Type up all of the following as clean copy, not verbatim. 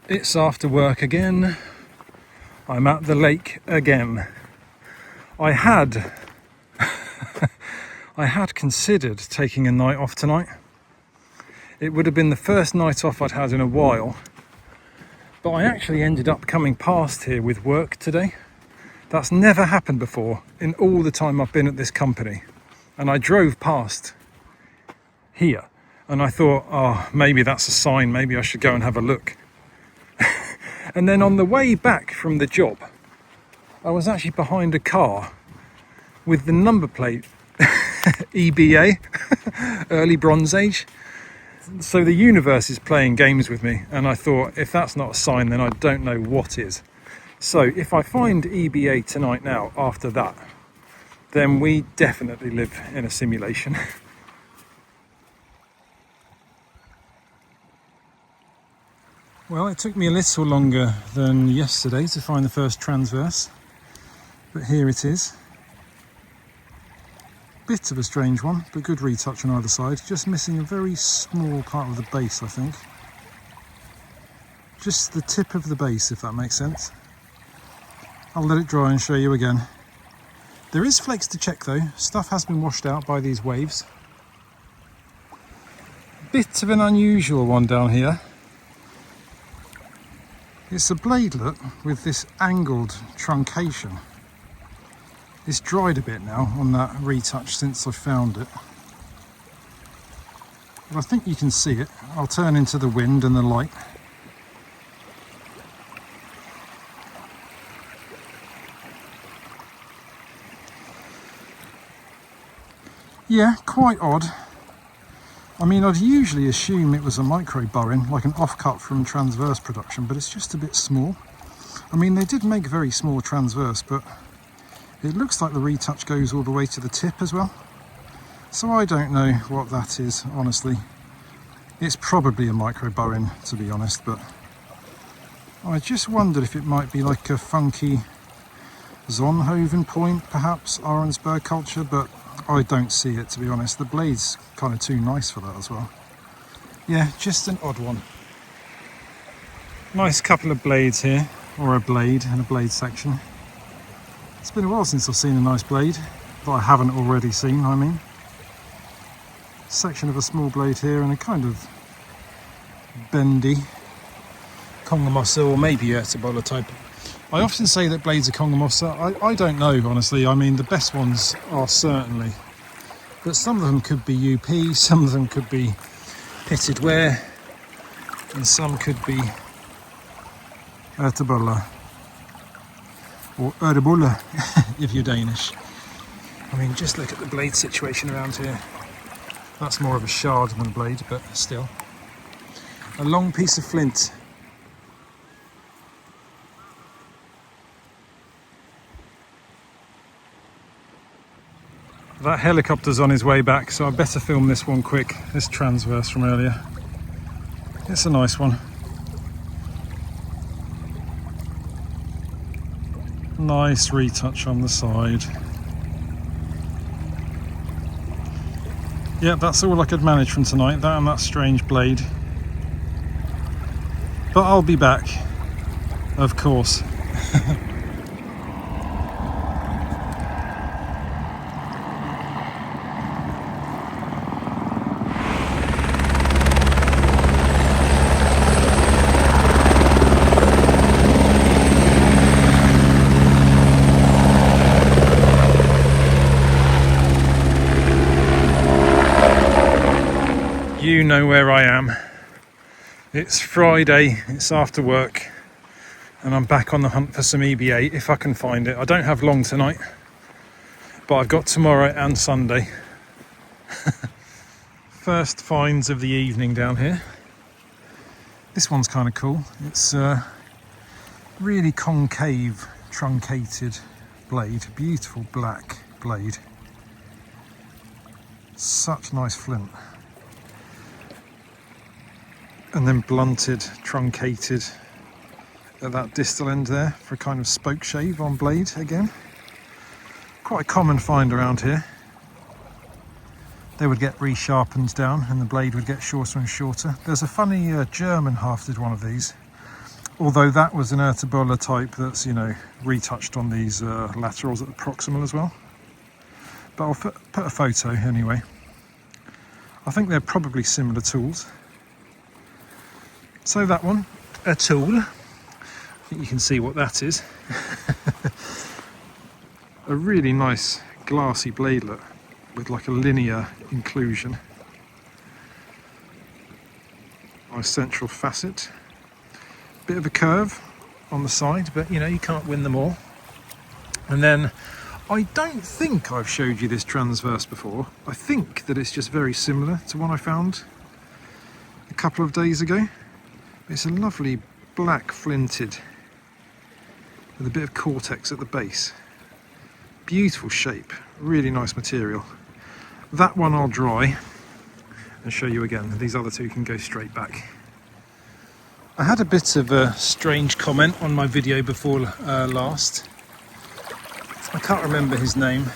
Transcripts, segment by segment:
It's after work again. I'm at the lake again. I had considered taking a night off tonight. It would have been the first night off I'd had in a while, but I actually ended up coming past here with work today. That's never happened before in all the time I've been at this company. And I drove past here and I thought, oh, maybe that's a sign, maybe I should go and have a look. And then on the way back from the job, I was actually behind a car with the number plate EBA, Early Bronze Age. So the universe is playing games with me, and I thought, if that's not a sign, then I don't know what is. So if I find EBA tonight now after that, then we definitely live in a simulation. Well, it took me a little longer than yesterday to find the first transverse, but here it is. Bit of a strange one, but good retouch on either side. Just missing a very small part of the base, I think. Just the tip of the base, if that makes sense. I'll let it dry and show you again. There is flakes to check though. Stuff has been washed out by these waves. Bit of an unusual one down here. It's a bladelet with this angled truncation. It's dried a bit now on that retouch since I found it. But I think you can see it. I'll turn into the wind and the light. Yeah, quite odd. I mean, I'd usually assume it was a micro borin, like an offcut from transverse production, but it's just a bit small. I mean, they did make very small transverse, but it looks like the retouch goes all the way to the tip as well. So I don't know what that is, honestly. It's probably a micro borin, to be honest, but I just wondered if it might be like a funky Zonhoven point, perhaps, Arensberg culture, but I don't see it, to be honest. The blade's kind of too nice for that as well. Yeah, just an odd one. Nice couple of blades here, or a blade and a blade section. It's been a while since I've seen a nice blade, that I haven't already seen, I mean. Section of a small blade here and a kind of bendy Kongomosa or maybe Ertabola type. I often say that blades are Kongomosa. I don't know, honestly. I mean, the best ones are certainly, but some of them could be UP, some of them could be pitted wear, and some could be Ertabola or Ertabola if you're Danish. I mean, just look at the blade situation around here. That's more of a shard than blade, but still. A long piece of flint. That helicopter's on his way back, so I better film this one quick, this transverse from earlier. It's a nice one. Nice retouch on the side. Yeah, that's all I could manage from tonight, that and that strange blade. But I'll be back, of course. You know where I am. It's Friday, it's after work, and I'm back on the hunt for some EBA if I can find it. I don't have long tonight, but I've got tomorrow and Sunday. First finds of the evening down here. This one's kind of cool. It's a really concave, truncated blade, beautiful black blade. Such nice flint. And then blunted, truncated at that distal end there for a kind of spoke shave on blade again. Quite a common find around here. They would get resharpened down and the blade would get shorter and shorter. There's a funny German hafted one of these. Although that was an Ertabola type that's, you know, retouched on these laterals at the proximal as well. But I'll put a photo anyway. I think they're probably similar tools. So that one, a tool. I think you can see what that is. A really nice glassy bladelet with like a linear inclusion. Nice central facet. Bit of a curve on the side, but you know, you can't win them all. And then I don't think I've showed you this transverse before. I think that it's just very similar to one I found a couple of days ago. It's a lovely black flinted with a bit of cortex at the base. Beautiful shape, really nice material. That one I'll dry and show you again. These other two can go straight back. I had a bit of a strange comment on my video before last. I can't remember his name,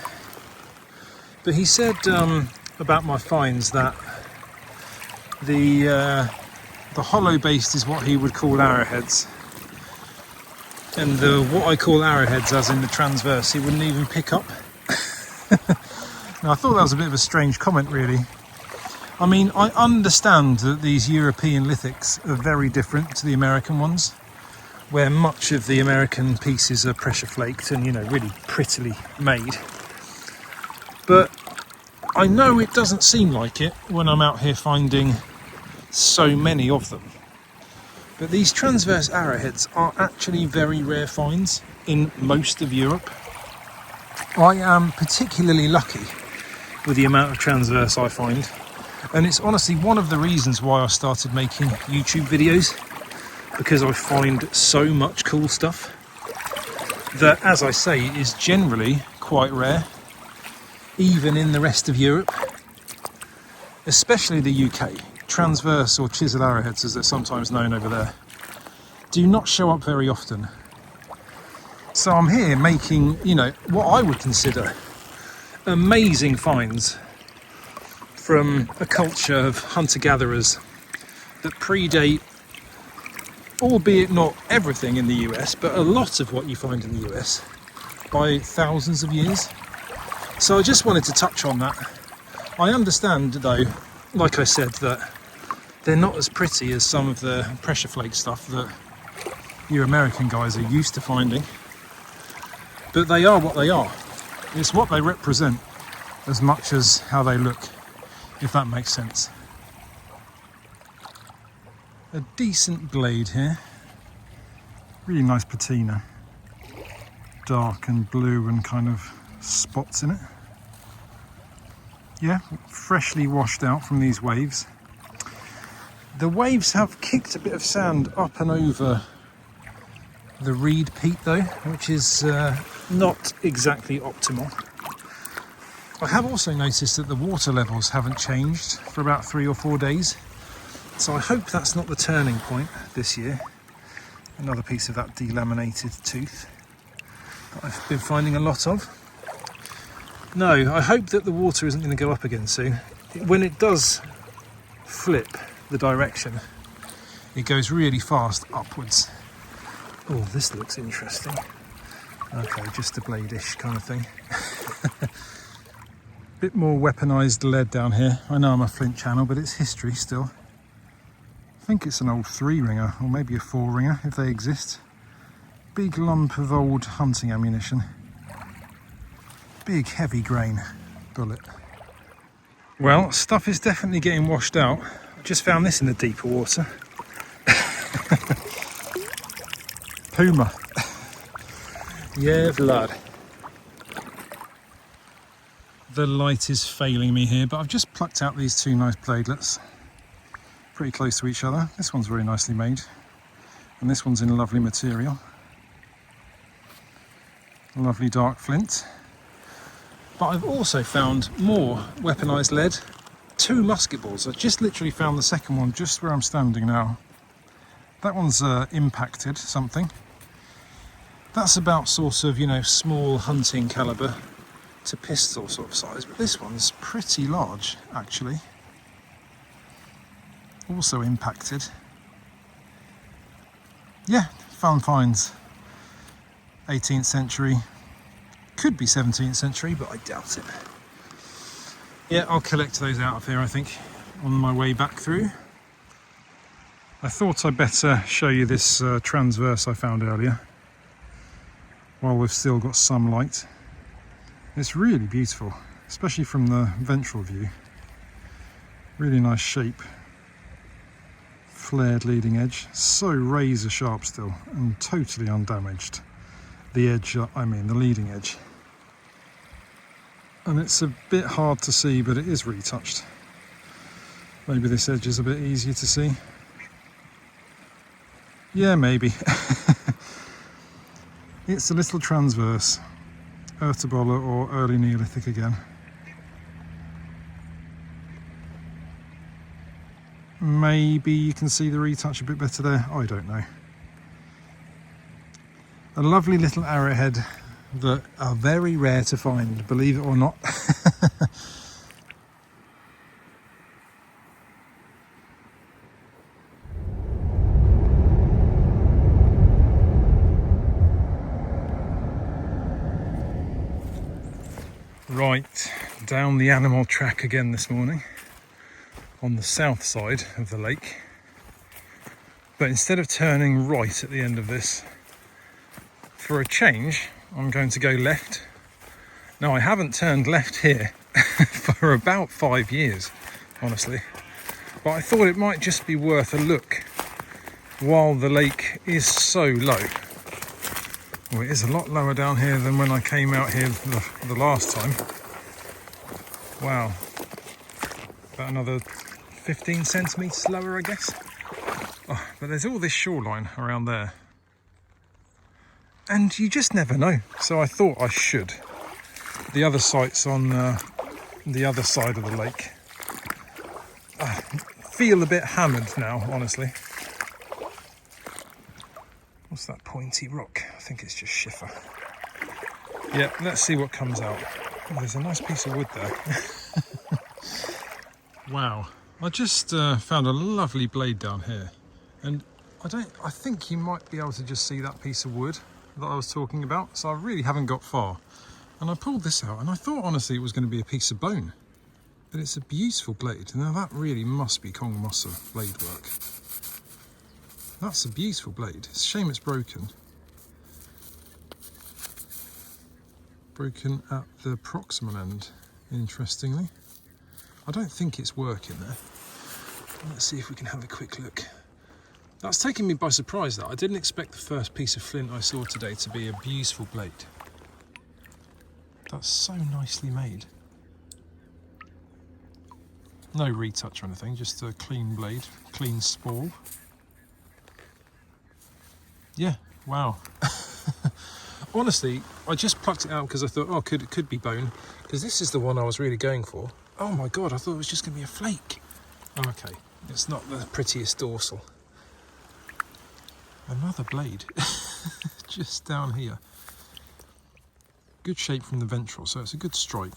but he said about my finds that the hollow based is what he would call arrowheads, and what I call arrowheads, as in the transverse, he wouldn't even pick up. Now, I thought that was a bit of a strange comment, really. I mean, I understand that these European lithics are very different to the American ones, where much of the American pieces are pressure flaked and, you know, really prettily made. But I know it doesn't seem like it when I'm out here finding so many of them. But these transverse arrowheads are actually very rare finds in most of Europe. I am particularly lucky with the amount of transverse I find. And it's honestly one of the reasons why I started making YouTube videos, because I find so much cool stuff that, as I say, is generally quite rare, even in the rest of Europe, especially the UK. Transverse or chisel arrowheads, as they're sometimes known over there, do not show up very often. So I'm here making, you know, what I would consider amazing finds from a culture of hunter-gatherers that predate, albeit not everything in the US, but a lot of what you find in the US, by thousands of years. So I just wanted to touch on that. I understand, though, like I said, that they're not as pretty as some of the pressure flake stuff that you American guys are used to finding, but they are what they are. It's what they represent as much as how they look, if that makes sense. A decent blade here, really nice patina, dark and blue and kind of spots in it. Yeah, freshly washed out from these waves. The waves have kicked a bit of sand up and over the reed peat though, which is not exactly optimal. I have also noticed that the water levels haven't changed for about 3 or 4 days, so I hope that's not the turning point this year. Another piece of that delaminated tooth that I've been finding a lot of. No, I hope that the water isn't going to go up again soon. When it does flip the direction, it goes really fast upwards. Oh, this looks interesting. Okay, just a blade-ish kind of thing. Bit more weaponised lead down here. I know I'm a flint channel, but it's history still. I think it's an old 3-ringer, or maybe a 4-ringer, if they exist. Big lump of old hunting ammunition. Big heavy grain bullet. Well, stuff is definitely getting washed out. I just found this in the deeper water. Puma. Yeah, blood. The light is failing me here, but I've just plucked out these 2 nice bladelets. Pretty close to each other. This one's very nicely made, and this one's in a lovely material. Lovely dark flint. But I've also found more weaponised lead, 2 musket balls. I just literally found the second one just where I'm standing now. That one's impacted something. That's about sort of, you know, small hunting calibre to pistol sort of size, but this one's pretty large actually. Also impacted. Yeah, fun finds. 18th century, could be 17th century, but I doubt it. Yeah, I'll collect those out of here, I think, on my way back through. I thought I'd better show you this transverse I found earlier, while we've still got some light. It's really beautiful, especially from the ventral view. Really nice shape. Flared leading edge, so razor sharp still, and totally undamaged. The edge, I mean the leading edge. And it's a bit hard to see, but it is retouched. Maybe this edge is a bit easier to see. Yeah, maybe. It's a little transverse. Ertabolla or early Neolithic again. Maybe you can see the retouch a bit better there, I don't know. A lovely little arrowhead that are very rare to find, believe it or not. Right, down the animal track again this morning, on the south side of the lake. But instead of turning right at the end of this, for a change, I'm going to go left. Now, I haven't turned left here for about 5 years, honestly. But I thought it might just be worth a look while the lake is so low. Well, it is a lot lower down here than when I came out here the last time. Wow. About another 15 centimetres lower, I guess. Oh, but there's all this shoreline around there. And you just never know. So I thought I should. The other site's on the other side of the lake. I feel a bit hammered now, honestly. What's that pointy rock? I think it's just schiffer. Yeah, let's see what comes out. Oh, there's a nice piece of wood there. Wow. I just found a lovely blade down here. And I think you might be able to just see that piece of wood that I was talking about. So I really haven't got far. And I pulled this out and I thought honestly it was going to be a piece of bone. But it's a beautiful blade. Now that really must be Kongmossa blade work. That's a beautiful blade. It's a shame it's broken. Broken at the proximal end, interestingly. I don't think it's working there. Let's see if we can have a quick look. That's taken me by surprise, that. I didn't expect the first piece of flint I saw today to be a beautiful blade. That's so nicely made. No retouch or anything, just a clean blade, clean spool. Yeah, wow. Honestly, I just plucked it out because I thought, oh, it could be bone, because this is the one I was really going for. Oh my god, I thought it was just going to be a flake. Oh, okay, it's not the prettiest dorsal. Another blade, just down here. Good shape from the ventral, so it's a good strike.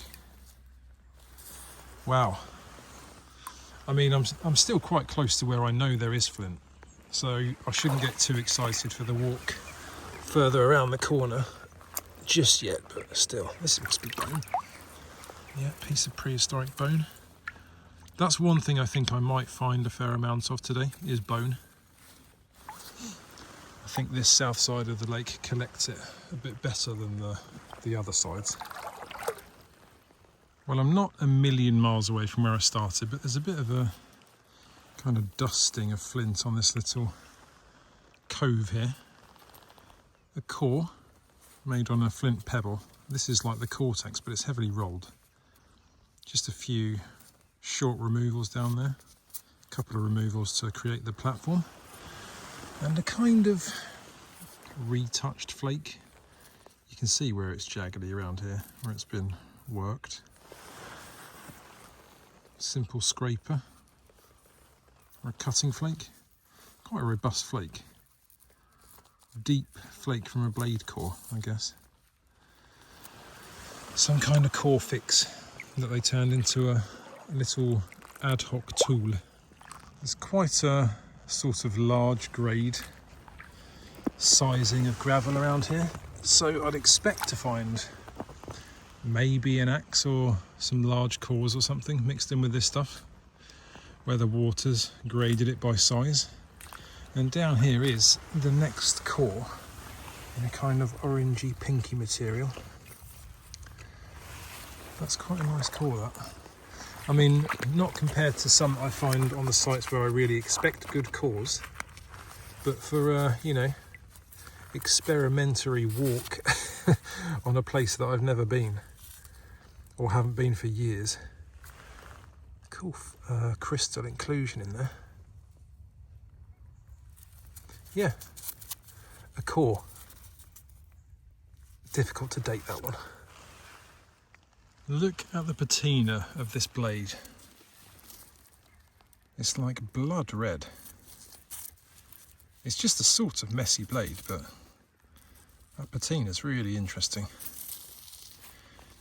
Wow. I mean, I'm still quite close to where I know there is flint. So I shouldn't get too excited for the walk further around the corner just yet, but still, this must be bone. Yeah, piece of prehistoric bone. That's one thing I think I might find a fair amount of today, is bone. I think this south side of the lake collects it a bit better than the other sides. Well, I'm not a million miles away from where I started, but there's a bit of a kind of dusting of flint on this little cove here. A core made on a flint pebble. This is like the Cortex, but it's heavily rolled. Just a few short removals down there. A couple of removals to create the platform. And a kind of retouched flake. You can see where it's jaggedy around here, where it's been worked. Simple scraper. Or a cutting flake. Quite a robust flake. Deep flake from a blade core, I guess. Some kind of core fix that they turned into a little ad hoc tool. It's quite a sort of large grade sizing of gravel around here. So I'd expect to find maybe an axe or some large cores or something mixed in with this stuff, where the water's graded it by size. And down here is the next core in a kind of orangey pinky material. That's quite a nice core, that. I mean, not compared to some I find on the sites where I really expect good cores, but for you know, experimentary walk on a place that I've never been or haven't been for years. Cool crystal inclusion in there. Yeah, a core. Difficult to date, that one. Look at the patina of this blade. It's like blood red. It's just a sort of messy blade, but that patina is really interesting.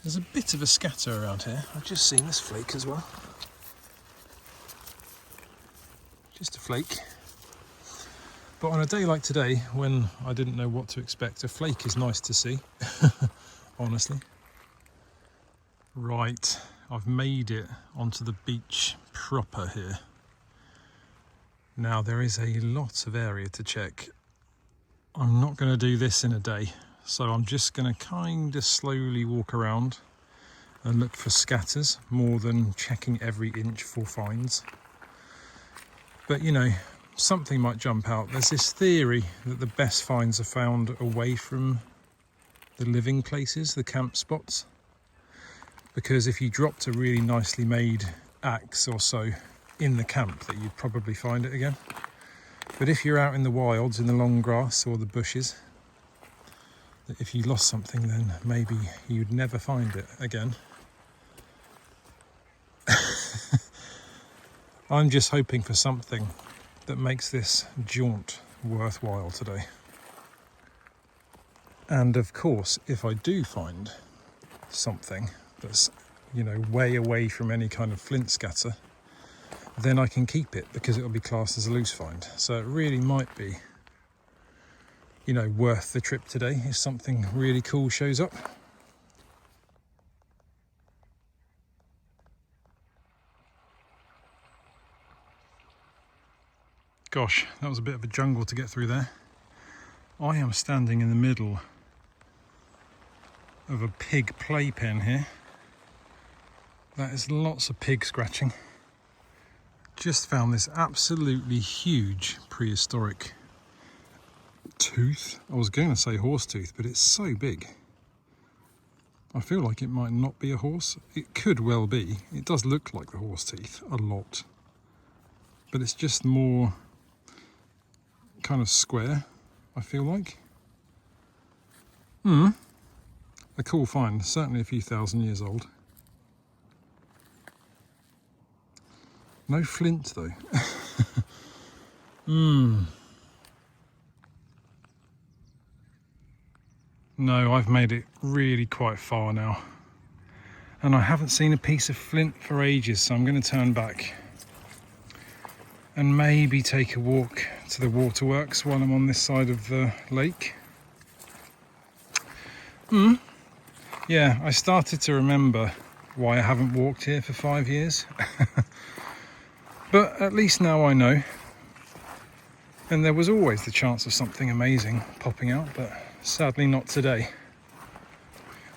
There's a bit of a scatter around here. I've just seen this flake as well. Just a flake. But on a day like today, when I didn't know what to expect, a flake is nice to see, honestly. Right, I've made it onto the beach proper here. Now there is a lot of area to check. I'm not going to do this in a day, so I'm just going to kind of slowly walk around and look for scatters more than checking every inch for finds. But you know, something might jump out. There's this theory that the best finds are found away from the living places, the camp spots. Because if you dropped a really nicely made axe or so in the camp, that you'd probably find it again. But if you're out in the wilds, in the long grass or the bushes, that if you lost something, then maybe you'd never find it again. I'm just hoping for something that makes this jaunt worthwhile today. And of course, if I do find something that's, you know, way away from any kind of flint scatter, then I can keep it because it'll be classed as a loose find. So it really might be, you know, worth the trip today if something really cool shows up. Gosh, that was a bit of a jungle to get through there. I am standing in the middle of a pig playpen here. That is lots of pig scratching. Just found this absolutely huge prehistoric tooth. I was going to say horse tooth, but it's so big. I feel like it might not be a horse. It could well be. It does look like the horse teeth a lot. But it's just more kind of square, I feel like. A cool find, certainly a few thousand years old. No flint though. No, I've made it really quite far now. And I haven't seen a piece of flint for ages, so I'm going to turn back. And maybe take a walk to the waterworks while I'm on this side of the lake. Yeah, I started to remember why I haven't walked here for 5 years. But at least now I know. And there was always the chance of something amazing popping out, but sadly not today.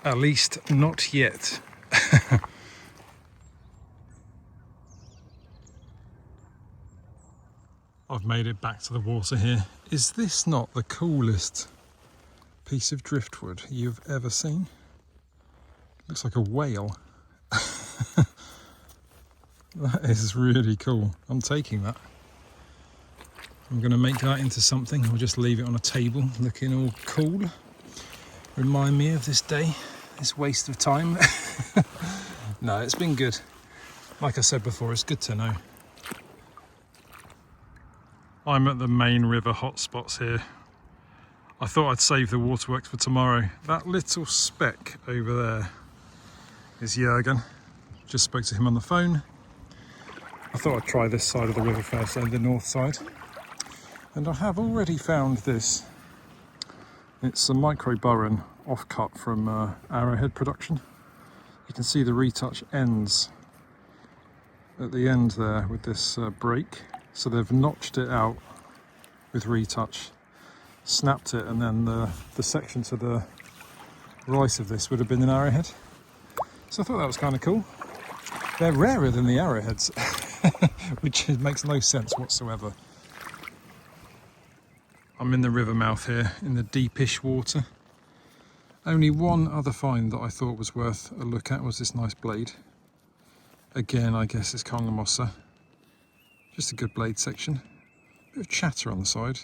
At least not yet. I've made it back to the water here. Is this not the coolest piece of driftwood you've ever seen? Looks like a whale. That is really cool. I'm taking that. I'm going to make that into something. I'll just leave it on a table looking all cool. Remind me of this day, this waste of time. No, it's been good. Like I said before, it's good to know. I'm at the main river hotspots here. I thought I'd save the waterworks for tomorrow. That little speck over there is Jürgen. Just spoke to him on the phone. I thought I'd try this side of the river first, and the north side. And I have already found this It's a micro burren offcut from Arrowhead production. You can see the retouch ends at the end there with this break. So they've notched it out with retouch, snapped it, and then the section to the right of this would have been an Arrowhead. So I thought that was kind of cool. They're rarer than the Arrowheads, which makes no sense whatsoever. I'm in the river mouth here, in the deepish water. Only one other find that I thought was worth a look at was this nice blade. Again, I guess it's Kongamossa. Just a good blade section. Bit of chatter on the side.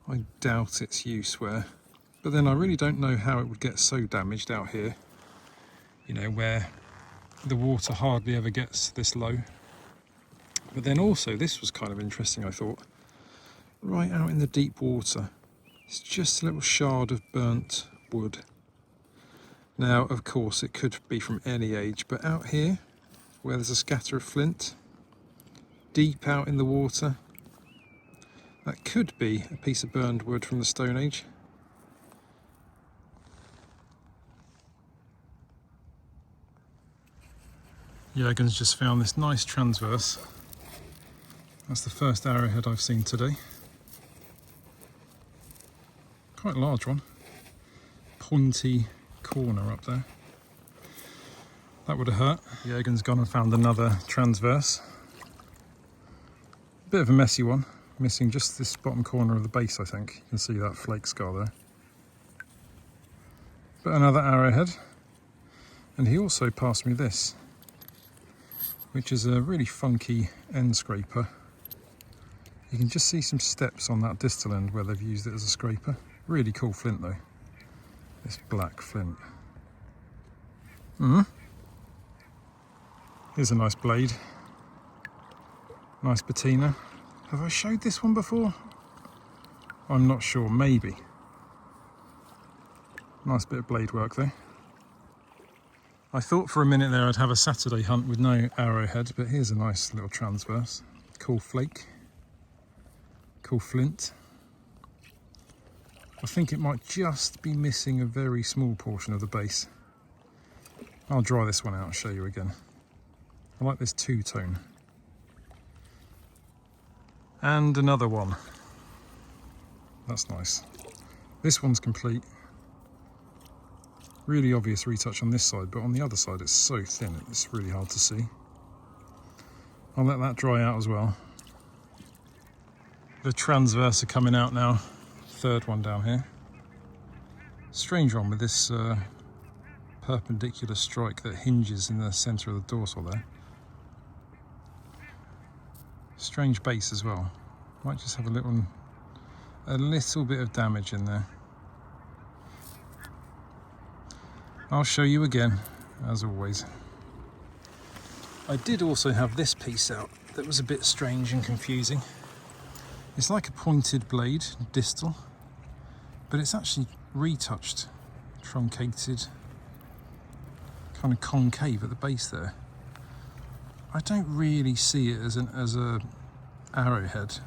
I doubt its use where. But then I really don't know how it would get so damaged out here. You know, where the water hardly ever gets this low. But then also, this was kind of interesting, I thought. Right out in the deep water, it's just a little shard of burnt wood. Now, of course, it could be from any age, but out here, where there's a scatter of flint, deep out in the water, that could be a piece of burned wood from the Stone Age. Jürgen's just found this nice transverse. That's the first Arrowhead I've seen today. Quite a large one. Pointy corner up there. That would have hurt. Jürgen's gone and found another transverse. Bit of a messy one. Missing just this bottom corner of the base, I think. You can see that flake scar there. But another Arrowhead. And he also passed me this, which is a really funky end scraper. You can just see some steps on that distal end where they've used it as a scraper. Really cool flint though, this black flint. Here's a nice blade, nice patina. Have I showed this one before? I'm not sure, maybe. Nice bit of blade work though. I thought for a minute there I'd have a Saturday hunt with no Arrowhead, but here's a nice little transverse. Cool flake, cool flint. I think it might just be missing a very small portion of the base. I'll dry this one out and show you again. I like this two-tone. And another one. That's nice. This one's complete. Really obvious retouch on this side, but on the other side it's so thin it's really hard to see. I'll let that dry out as well. The transverse are coming out now. Third one down here. Strange one with this perpendicular strike that hinges in the centre of the dorsal there. Strange base as well. Might just have a little bit of damage in there. I'll show you again, as always. I did also have this piece out that was a bit strange and confusing. It's like a pointed blade, distal, but it's actually retouched, truncated, kind of concave at the base there. I don't really see it as a Arrowhead.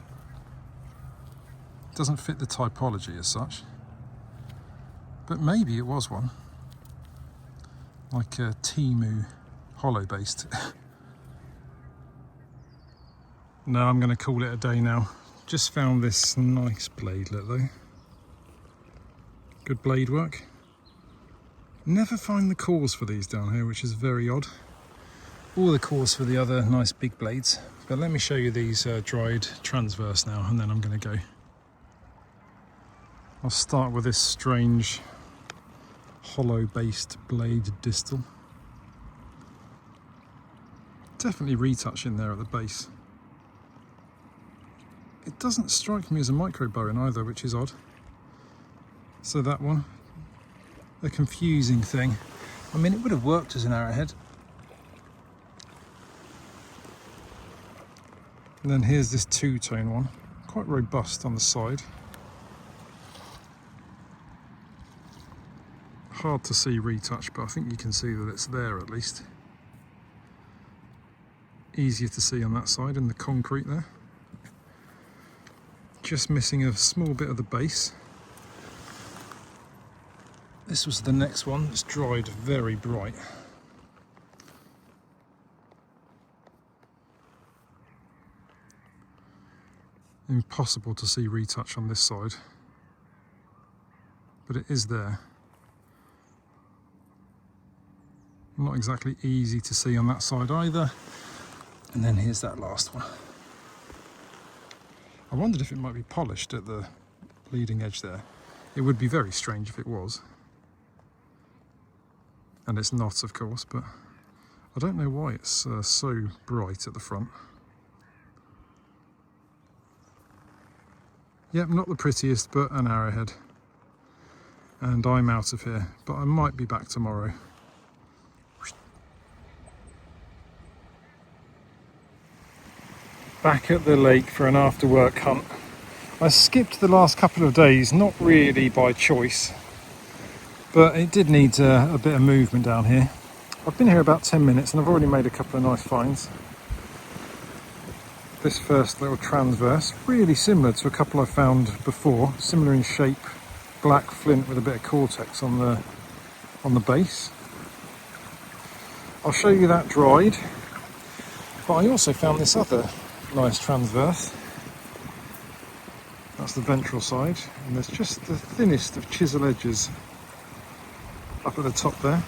It doesn't fit the typology as such, but maybe it was one, like a Timu hollow based. No, I'm going to call it a day now. Just found this nice bladelet though. Good blade work. Never find the cores for these down here, which is very odd. All the cores for the other nice big blades. But let me show you these dried transverse now, and then I'm going to go. I'll start with this strange hollow based blade distal. Definitely retouch in there at the base. It doesn't strike me as a micro burren either, which is odd. So that one, a confusing thing. I mean, it would have worked as an Arrowhead. And then here's this two-tone one, quite robust on the side. Hard to see retouch, but I think you can see that it's there at least. Easier to see on that side in the concrete there. Just missing a small bit of the base. This was the next one that's dried very bright. Impossible to see retouch on this side, but it is there. Not exactly easy to see on that side either. And then here's that last one. I wondered if it might be polished at the leading edge there. It would be very strange if it was. And it's not, of course, but I don't know why it's so bright at the front. Yep, not the prettiest, but an arrowhead. And I'm out of here, but I might be back tomorrow. Back at the lake for an after work hunt. I skipped the last couple of days, not really by choice, but it did need a bit of movement down here. I've been here about 10 minutes and I've already made a couple of nice finds. This first little transverse, really similar to a couple I found before, similar in shape, black flint with a bit of cortex on the base. I'll show you that dried, but I also found this other nice transverse. That's the ventral side, and there's just the thinnest of chisel edges up at the top there.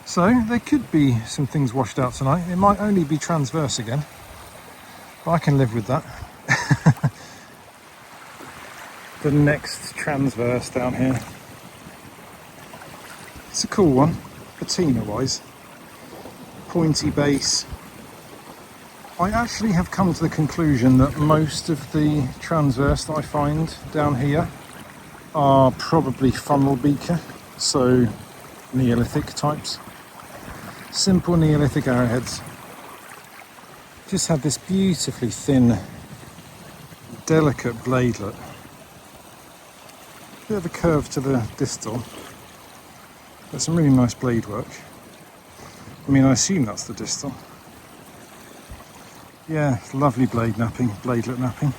So there could be some things washed out tonight. It might only be transverse again, but I can live with that. The next transverse down here. It's a cool one, patina wise. Pointy base. I actually have come to the conclusion that most of the transverse that I find down here are probably funnel beaker, so Neolithic types. Simple Neolithic arrowheads. Just have this beautifully thin, delicate bladelet. Bit of a curve to the distal. There's some really nice blade work. I mean, I assume that's the distal. Yeah, lovely blade napping, bladelet napping.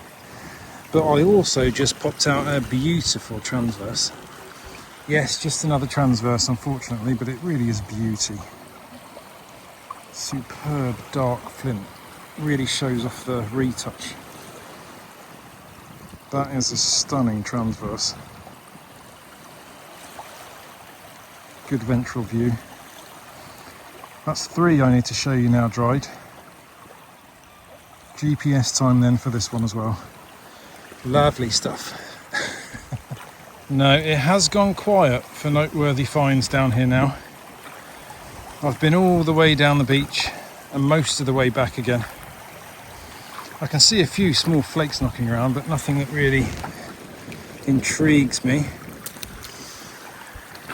But I also just popped out a beautiful transverse. Yes, just another transverse, unfortunately, but it really is beauty. Superb dark flint. Really shows off the retouch. That is a stunning transverse. Good ventral view. That's 3 I need to show you now dried. GPS time then for this one as well. Lovely stuff. No, it has gone quiet for noteworthy finds down here now. I've been all the way down the beach and most of the way back again. I can see a few small flakes knocking around, but nothing that really intrigues me.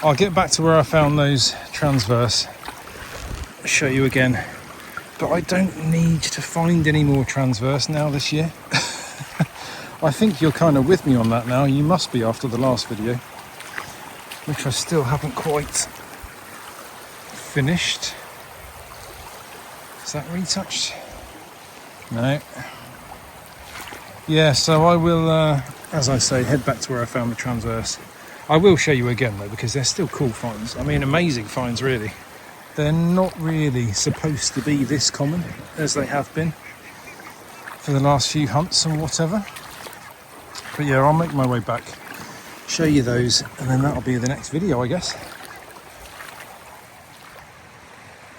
I'll get back to where I found those transverse, show you again. But I don't need to find any more transverse now this year. I think you're kind of with me on that now. You must be after the last video, which I still haven't quite finished. Is that retouched? No. Yeah, so I will, as I say, head back to where I found the transverse. I will show you again though, because they're still cool finds. I mean, amazing finds really. They're not really supposed to be this common as they have been for the last few hunts or whatever. But yeah, I'll make my way back, show you those, and then that'll be the next video, I guess.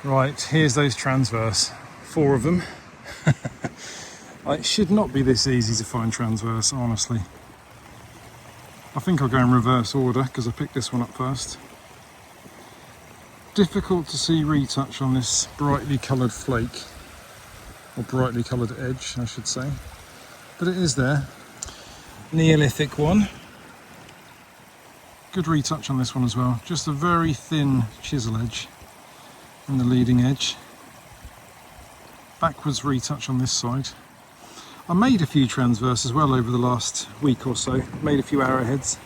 Right, here's those transverse, 4 of them. It should not be this easy to find transverse, honestly. I think I'll go in reverse order because I picked this one up first. Difficult to see retouch on this brightly coloured flake, or brightly coloured edge I should say, but it is there. Neolithic one. Good retouch on this one as well, just a very thin chisel edge in the leading edge. Backwards retouch on this side. I made a few transverse as well over the last week or so, made a few arrowheads,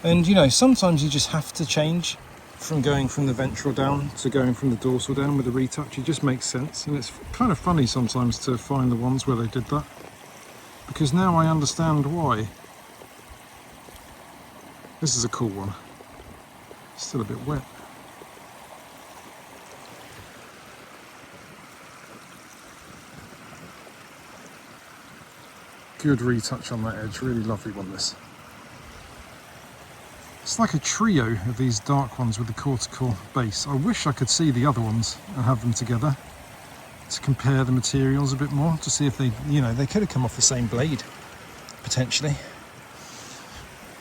and you know, sometimes you just have to change from going from the ventral down to going from the dorsal down with a retouch. It just makes sense, and it's kind of funny sometimes to find the ones where they did that, because now I understand why. This is a cool one. Still a bit wet. Good retouch on that edge, really lovely one this. It's like a trio of these dark ones with the cortical base. I wish I could see the other ones and have them together to compare the materials a bit more, to see if they, you know, they could have come off the same blade, potentially.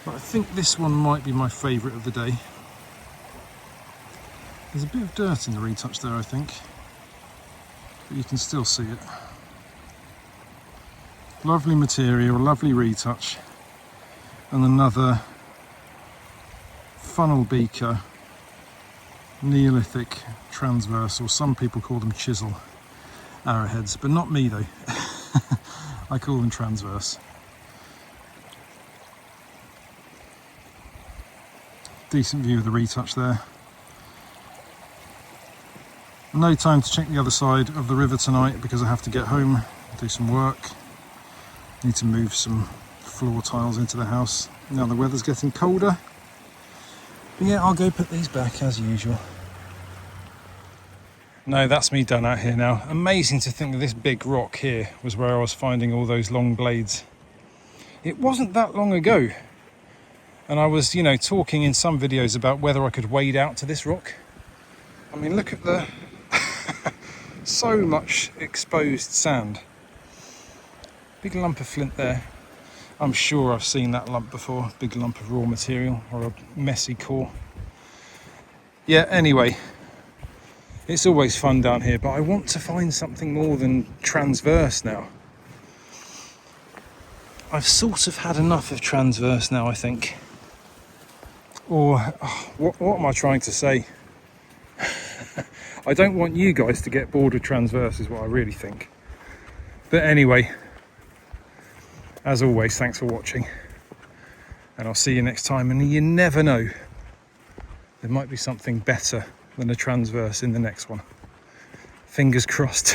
But I think this one might be my favourite of the day. There's a bit of dirt in the retouch there, I think, but you can still see it. Lovely material, lovely retouch, and another funnel beaker Neolithic transversal. Some people call them chisel arrowheads, but not me though. I call them transverse. Decent view of the retouch there. No time to check the other side of the river tonight because I have to get home, do some work. Need to move some floor tiles into the house. Now the weather's getting colder. But yeah, I'll go put these back as usual. No, that's me done out here now. Amazing to think that this big rock here was where I was finding all those long blades. It wasn't that long ago. And I was, you know, talking in some videos about whether I could wade out to this rock. I mean, look at the so much exposed sand. Big lump of flint there. I'm sure I've seen that lump before. Big lump of raw material or a messy core. Yeah, anyway, it's always fun down here, but I want to find something more than transverse now. I've sort of had enough of transverse now, I think. Or, what am I trying to say? I don't want you guys to get bored of transverse is what I really think. But anyway, as always, thanks for watching, and I'll see you next time. And you never know, there might be something better than a transverse in the next one. Fingers crossed.